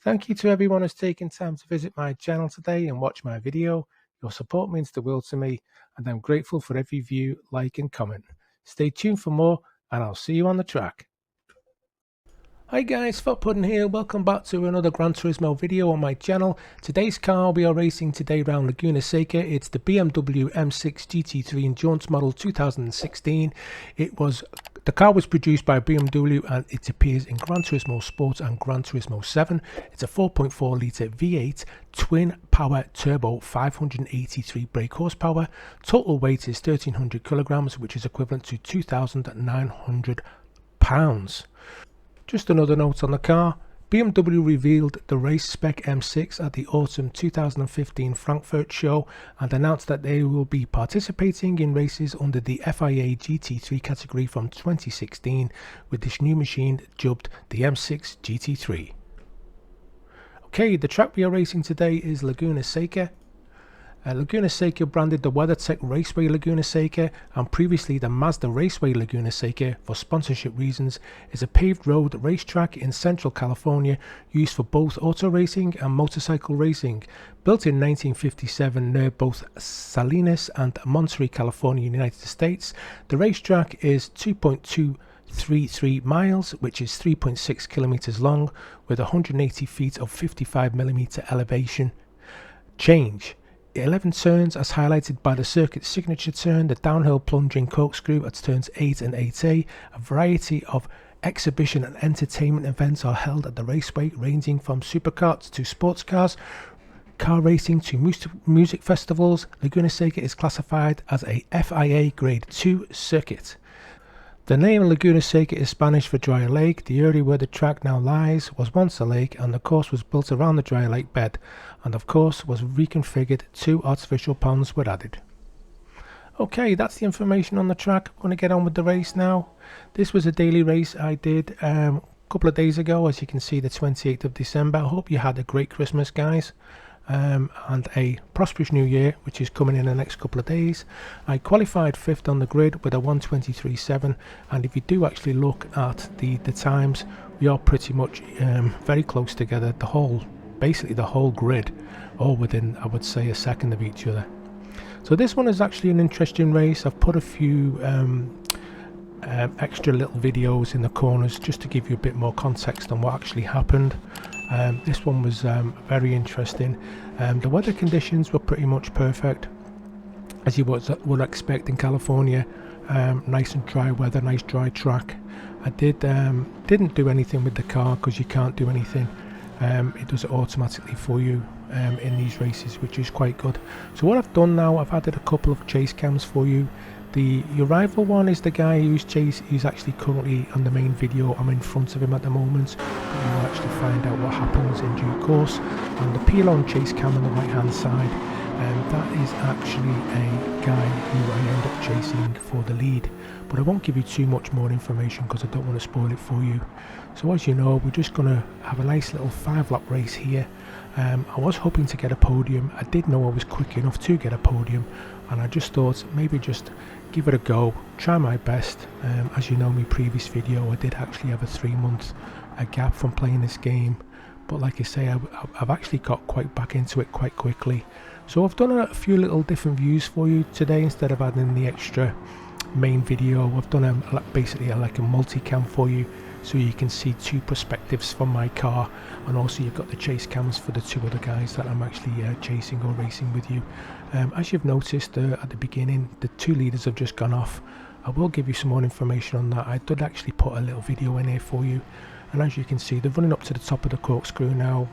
Thank you to everyone who's taken time to visit my channel today and watch my video. Your support means the world to me, and I'm grateful for every view, like and comment. Stay tuned for more, and I'll see you on the track. Hi guys, Pudn here. Welcome back to another Gran Turismo video on my channel. Today's car we are racing today around Laguna Seca. It's the BMW M3 GT3 Endurance model 2016. The car was produced by BMW and it appears in Gran Turismo Sport and Gran Turismo 7. It's a 4.4 litre V8 twin power turbo, 583 brake horsepower. Total weight is 1300 kilograms, which is equivalent to 2,900 pounds. Just another note on the car, BMW revealed the race spec M6 at the autumn 2015 Frankfurt show and announced that they will be participating in races under the FIA GT3 category from 2016 with this new machine dubbed the M6 GT3. Okay, the track we are racing today is Laguna Seca. Laguna Seca branded the WeatherTech Raceway Laguna Seca and previously the Mazda Raceway Laguna Seca for sponsorship reasons is a paved road racetrack in Central California used for both auto racing and motorcycle racing. Built in 1957 near both Salinas and Monterey, California, United States, the racetrack is 2.233 miles, which is 3.6 kilometers long, with 180 feet of 55mm elevation change. 11 turns as highlighted by the circuit's signature turn, the downhill plunging corkscrew at turns 8 and 8A. A variety of exhibition and entertainment events are held at the raceway, ranging from supercars to sports cars, car racing to music festivals. Laguna Seca is classified as a FIA Grade 2 circuit. The name Laguna Seca is Spanish for dry lake. The area where the track now lies was once a lake and the course was built around the dry lake bed and of course was reconfigured. 2 artificial ponds were added. Okay, that's the information on the track. I'm going to get on with the race now. This was a daily race I did a couple of days ago, as you can see, the 28th of December. I hope you had a great Christmas, guys. And a prosperous new year, which is coming in the next couple of days. I qualified 5th on the grid with a 1:23.7, and if you do actually look at the times, we are pretty much very close together, basically the whole grid, all within, I would say, a second of each other. So this one is actually an interesting race. I've put a few extra little videos in the corners just to give you a bit more context on what actually happened. This one was very interesting. The weather conditions were pretty much perfect, as you would expect in California. Nice and dry weather, nice dry track. I didn't do anything with the car because you can't do anything. It does it automatically for you in these races, which is quite good. So what I've done now, I've added a couple of chase cams for you. Your rival one is the guy who's actually currently on the main video. I'm in front of him at the moment, but you'll actually find out what happens in due course. And the peel-on chase cam on the right hand side, that is actually a guy who I end up chasing for the lead, but I won't give you too much more information because I don't want to spoil it for you. So as you know, we're just going to have a nice little 5-lap race here. I was hoping to get a podium. I did know I was quick enough to get a podium, and I just thought maybe just give it a go, try my best. As you know, in my previous video, I did actually have a 3-month gap from playing this game, but like I say, I've actually got quite back into it quite quickly. So I've done a few little different views for you today instead of adding the extra main video. I've done basically like a multicam for you, so you can see 2 perspectives from my car, and also you've got the chase cams for the 2 other guys that I'm actually chasing or racing with you. As you've noticed at the beginning, the 2 leaders have just gone off. I will give you some more information on that. I did actually put a little video in here for you, and as you can see, they're running up to the top of the corkscrew now.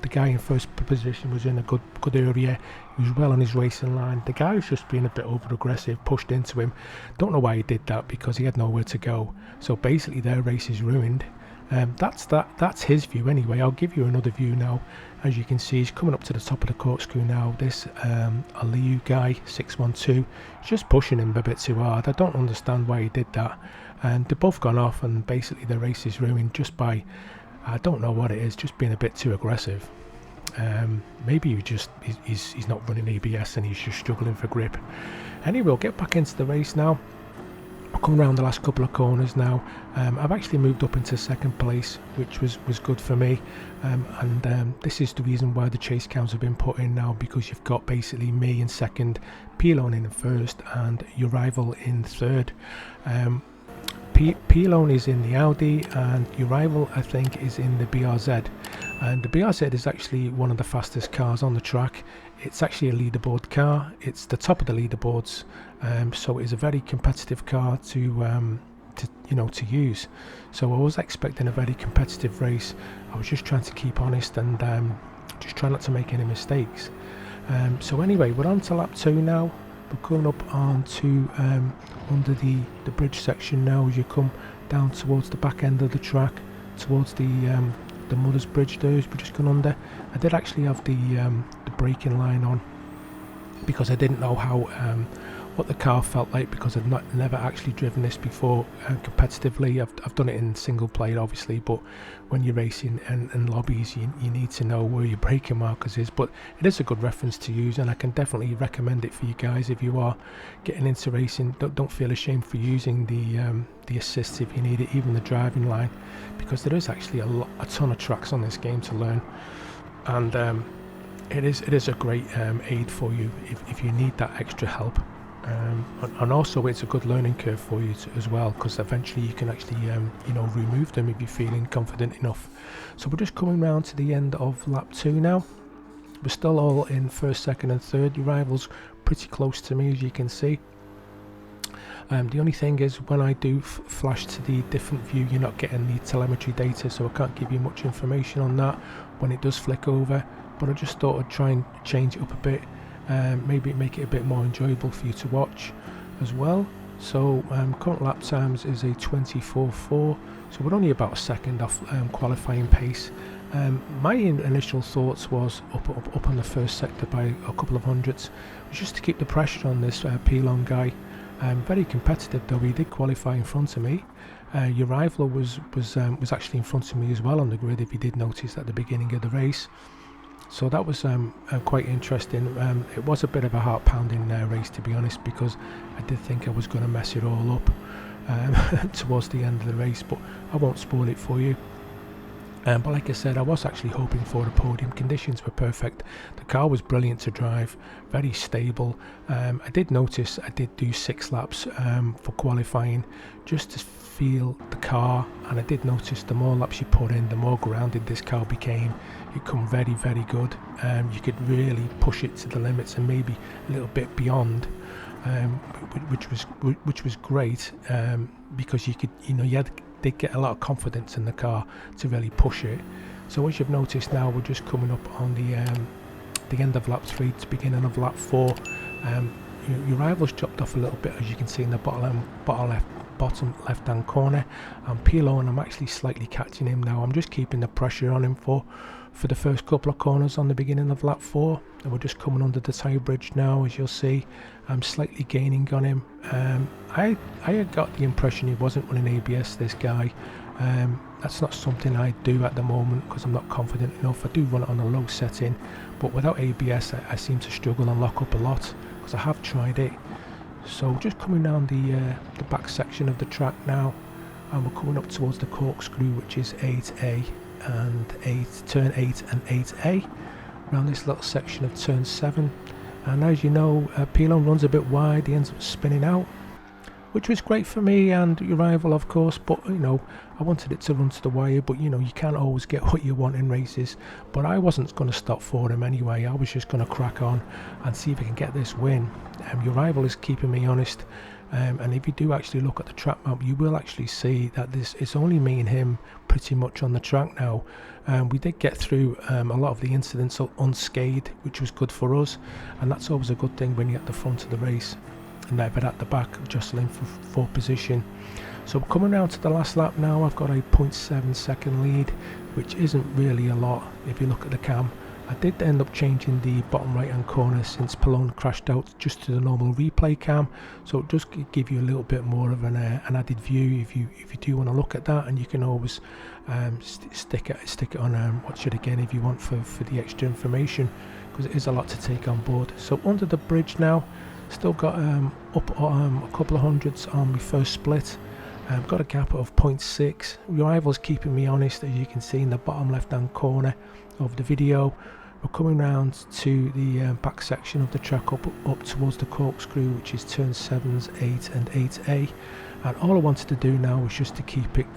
The guy in first position was in a good area. He was well on his racing line. The guy was just being a bit over aggressive, pushed into him. Don't know why he did that, because he had nowhere to go. So basically their race is ruined. That's his view anyway. I'll give you another view now. As you can see, he's coming up to the top of the corkscrew now. This Aliu guy 612 is just pushing him a bit too hard. I don't understand why he did that, and they've both gone off, and basically the race is ruined just by, I don't know what it is, just being a bit too aggressive. Maybe he's not running ABS and he's just struggling for grip. Anyway, we'll get back into the race now. Come around the last couple of corners now. I've actually moved up into second place, which was good for me, and this is the reason why the chase cams have been put in now, because you've got basically me in second, Pudn in first, and your rival in third. Pudn is in the Audi, and your rival, I think, is in the BRZ, and the BRZ is actually one of the fastest cars on the track. It's actually a leaderboard car. It's the top of the leaderboards, so it's a very competitive car to use. So I was expecting a very competitive race. I was just trying to keep honest and just try not to make any mistakes. So anyway, we're on to lap 2 now. We're going up onto under the bridge section now. As you come down towards the back end of the track, towards the Mother's Bridge there, we're just going under. I did actually have the braking line on because I didn't know how what the car felt like, because I've never actually driven this before competitively. I've done it in single player obviously, but when you're racing in lobbies, you need to know where your braking markers is. But it is a good reference to use, and I can definitely recommend it for you guys if you are getting into racing. Don't feel ashamed for using the assists if you need it, even the driving line, because there is actually a ton of tracks on this game to learn, and it is a great aid for you if you need that extra help. And also it's a good learning curve for you as well, because eventually you can actually remove them if you're feeling confident enough. So we're just coming round to the end of lap 2 now. We're still all in first, second and third. Your rival's pretty close to me, as you can see. The only thing is, when I do flash to the different view, you're not getting the telemetry data, so I can't give you much information on that when it does flick over. But I just thought I'd try and change it up a bit. Maybe make it a bit more enjoyable for you to watch as well. So current lap times is a 24.4, so we're only about a second off qualifying pace. My initial thoughts was up on the first sector by a couple of hundredths, just to keep the pressure on this Pudn guy. Very competitive though. He did qualify in front of me. Your rival was actually in front of me as well on the grid, if you did notice at the beginning of the race. So that was quite interesting. It was a bit of a heart-pounding race, to be honest, because I did think I was going to mess it all up towards the end of the race, but I won't spoil it for you. But like I said, I was actually hoping for the podium. Conditions were perfect. The car was brilliant to drive, very stable. I did notice I did do 6 laps for qualifying, just to feel the car, and I did notice the more laps you put in, the more grounded this car became. It come very, very good. You could really push it to the limits and maybe a little bit beyond, which was great, because you could, did get a lot of confidence in the car to really push it. So as you've noticed now, we're just coming up on the end of lap 3 to beginning of lap 4. Your rival's dropped off a little bit, as you can see in the bottom left hand corner, and Pudn, I'm actually slightly catching him now. I'm just keeping the pressure on him for the first couple of corners on the beginning of lap 4, and we're just coming under the tyre bridge now. As you'll see, I'm slightly gaining on him. I had got the impression he wasn't running ABS, this guy. That's not something I do at the moment because I'm not confident enough. I do run it on a low setting, but without ABS I seem to struggle and lock up a lot, because I have tried it. So just coming down the back section of the track now, and we're coming up towards the corkscrew, which is 8A and turn 8 and 8A, around this little section of turn 7. And as you know, Pudn runs a bit wide, he ends up spinning out, which was great for me and your rival, of course. But I wanted it to run to the wire, but you can't always get what you want in races. But I wasn't going to stop for him anyway. I was just going to crack on and see if I can get this win. Your rival is keeping me honest, and if you do actually look at the track map, you will actually see that it's only me and him pretty much on the track now. We did get through a lot of the incidents unscathed, which was good for us, and that's always a good thing when you're at the front of the race and never at the back, jostling for position. So coming around to the last lap now, I've got a 0.7 second lead, which isn't really a lot if you look at the cam. I did end up changing the bottom right hand corner since Pudn crashed out just to the normal replay cam, so it does give you a little bit more of an added view if you do want to look at that, and you can always stick it on watch it again if you want for the extra information, because it is a lot to take on board. So under the bridge now, still got up a couple of hundreds on my first split. Got a gap of 0.6. Rival's keeping me honest, as you can see in the bottom left hand corner of the video. We're coming round to the back section of the track up towards the corkscrew, which is turn 7s, 8 and 8A, and all I wanted to do now was just to keep it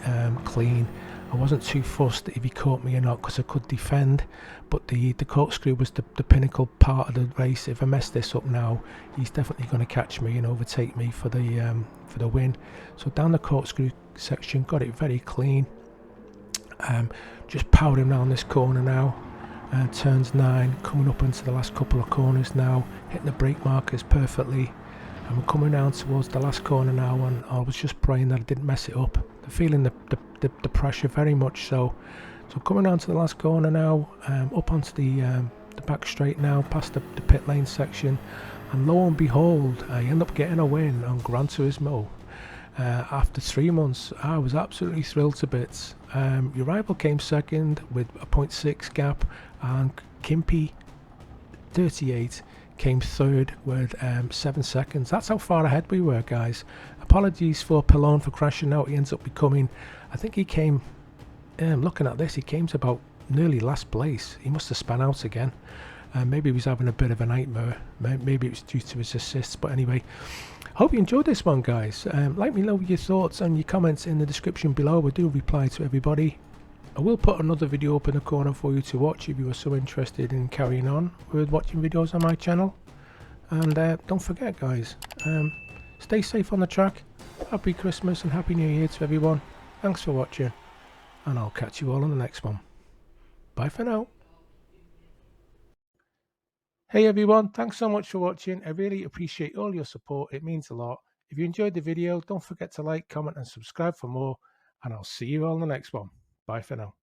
clean. I wasn't too fussed if he caught me or not, because I could defend, but the corkscrew was the pinnacle part of the race. If I mess this up now, he's definitely going to catch me and overtake me for the win. So down the corkscrew section, got it very clean. Just powering around this corner now. Turns 9, coming up into the last couple of corners now, hitting the brake markers perfectly, and we're coming down towards the last corner now, and I was just praying that I didn't mess it up. Feeling the pressure very much so. So coming down to the last corner now, up onto the back straight now, past the pit lane section, and lo and behold, I end up getting a win on Gran Turismo. After 3 months, I was absolutely thrilled to bits. Your rival came second with a 0.6 gap, and Kimpy 38 came third with 7 seconds. That's how far ahead we were, guys. Apologies for Pudn for crashing out. He ends up becoming, I think he came, looking at this, he came to about nearly last place. He must have spun out again. Maybe he was having a bit of a nightmare. Maybe it was due to his assists, but anyway, hope you enjoyed this one, guys. Let me know your thoughts and your comments in the description below. I do reply to everybody. I will put another video up in the corner for you to watch if you are so interested in carrying on with watching videos on my channel. And don't forget, guys, stay safe on the track. Happy Christmas and Happy New Year to everyone. Thanks for watching, and I'll catch you all on the next one. Bye for now. Hey everyone, thanks so much for watching. I really appreciate all your support. It means a lot. If you enjoyed the video, don't forget to like, comment and subscribe for more, and I'll see you all in the next one. Bye for now.